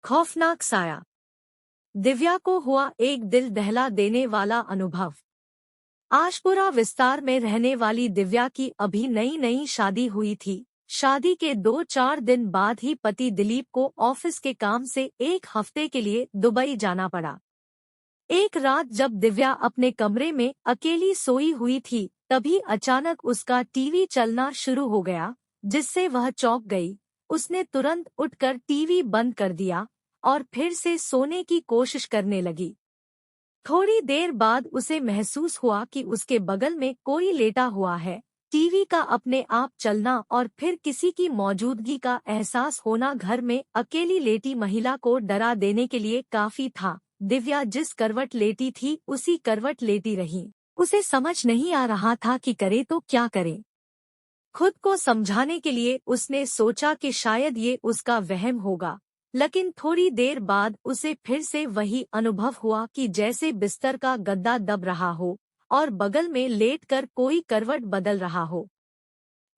खौफनाक साया। दिव्या को हुआ एक दिल दहला देने वाला अनुभव। आशपुरा विस्तार में रहने वाली दिव्या की अभी नई नई शादी हुई थी। शादी के 2-4 दिन बाद ही पति दिलीप को ऑफिस के काम से एक हफ्ते के लिए दुबई जाना पड़ा। एक रात जब दिव्या अपने कमरे में अकेली सोई हुई थी, तभी अचानक उसका टीवी चलना शुरू हो गया, जिससे वह चौंक गई। उसने तुरंत उठकर टीवी बंद कर दिया और फिर से सोने की कोशिश करने लगी। थोड़ी देर बाद उसे महसूस हुआ कि उसके बगल में कोई लेटा हुआ है। टीवी का अपने आप चलना और फिर किसी की मौजूदगी का एहसास होना घर में अकेली लेटी महिला को डरा देने के लिए काफी था। दिव्या जिस करवट लेटी थी उसी करवट लेटी रही। उसे समझ नहीं आ रहा था कि करे तो क्या करे। खुद को समझाने के लिए उसने सोचा कि शायद ये उसका वहम होगा, लेकिन थोड़ी देर बाद उसे फिर से वही अनुभव हुआ कि जैसे बिस्तर का गद्दा दब रहा हो और बगल में लेटकर कोई करवट बदल रहा हो।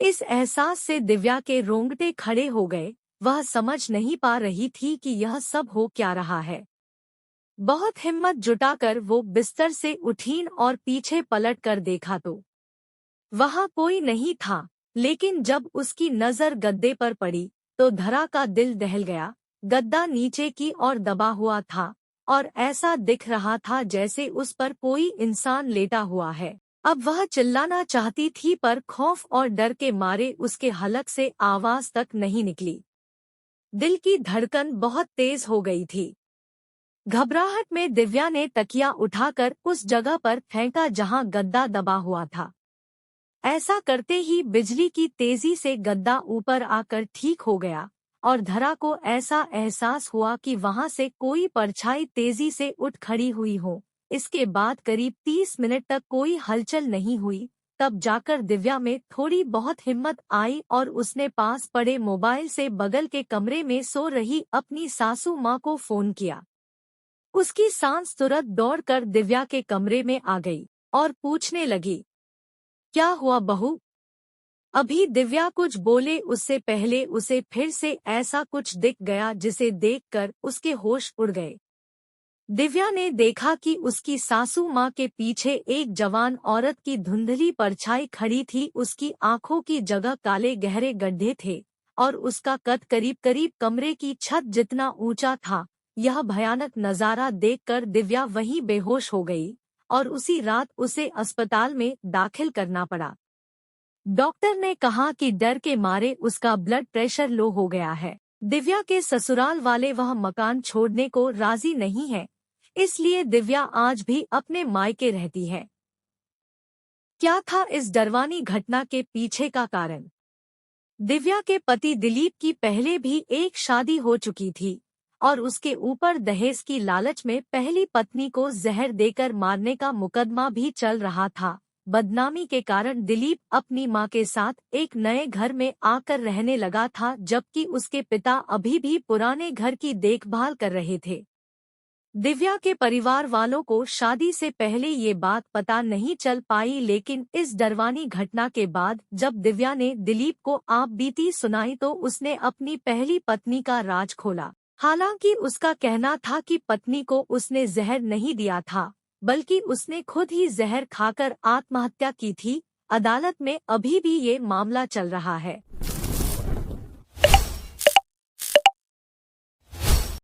इस एहसास से दिव्या के रोंगटे खड़े हो गए। वह समझ नहीं पा रही थी कि यह सब हो क्या रहा है। बहुत हिम्मत जुटाकर वो बिस्तर से उठीं और पीछे पलट कर देखा तो वहाँ कोई नहीं था, लेकिन जब उसकी नजर गद्दे पर पड़ी तो धरा का दिल दहल गया। गद्दा नीचे की ओर दबा हुआ था और ऐसा दिख रहा था जैसे उस पर कोई इंसान लेटा हुआ है। अब वह चिल्लाना चाहती थी पर खौफ और डर के मारे उसके हलक से आवाज तक नहीं निकली। दिल की धड़कन बहुत तेज हो गई थी। घबराहट में दिव्या ने तकिया उठाकर उस जगह पर फेंका जहां गद्दा दबा हुआ था। ऐसा करते ही बिजली की तेजी से गद्दा ऊपर आकर ठीक हो गया और धरा को ऐसा एहसास हुआ कि वहां से कोई परछाई तेजी से उठ खड़ी हुई हो। इसके बाद करीब 30 मिनट तक कोई हलचल नहीं हुई। तब जाकर दिव्या में थोड़ी बहुत हिम्मत आई और उसने पास पड़े मोबाइल से बगल के कमरे में सो रही अपनी सासू माँ को फोन किया। उसकी सांस तुरंत दौड़कर दिव्या के कमरे में आ गई और पूछने लगी, क्या हुआ बहू? अभी दिव्या कुछ बोले उससे पहले उसे फिर से ऐसा कुछ दिख गया जिसे देखकर उसके होश उड़ गए। दिव्या ने देखा कि उसकी सासू माँ के पीछे एक जवान औरत की धुंधली परछाई खड़ी थी। उसकी आंखों की जगह काले गहरे गड्ढे थे और उसका कद करीब करीब कमरे की छत जितना ऊंचा था। यह भयानक नजारा देखकर दिव्या वहीं बेहोश हो गई और उसी रात उसे अस्पताल में दाखिल करना पड़ा। डॉक्टर ने कहा कि डर के मारे उसका ब्लड प्रेशर लो हो गया है। दिव्या के ससुराल वाले वह मकान छोड़ने को राजी नहीं है, इसलिए दिव्या आज भी अपने मायके रहती है। क्या था इस डरवानी घटना के पीछे का कारण? दिव्या के पति दिलीप की पहले भी एक शादी हो चुकी थी और उसके ऊपर दहेज की लालच में पहली पत्नी को जहर देकर मारने का मुकदमा भी चल रहा था। बदनामी के कारण दिलीप अपनी मां के साथ एक नए घर में आकर रहने लगा था, जबकि उसके पिता अभी भी पुराने घर की देखभाल कर रहे थे। दिव्या के परिवार वालों को शादी से पहले ये बात पता नहीं चल पाई, लेकिन इस डरवानी घटना के बाद जब दिव्या ने दिलीप को आप बीती सुनाई तो उसने अपनी पहली पत्नी का राज खोला। हालांकि उसका कहना था कि पत्नी को उसने जहर नहीं दिया था, बल्कि उसने खुद ही जहर खाकर आत्महत्या की थी। अदालत में अभी भी ये मामला चल रहा है।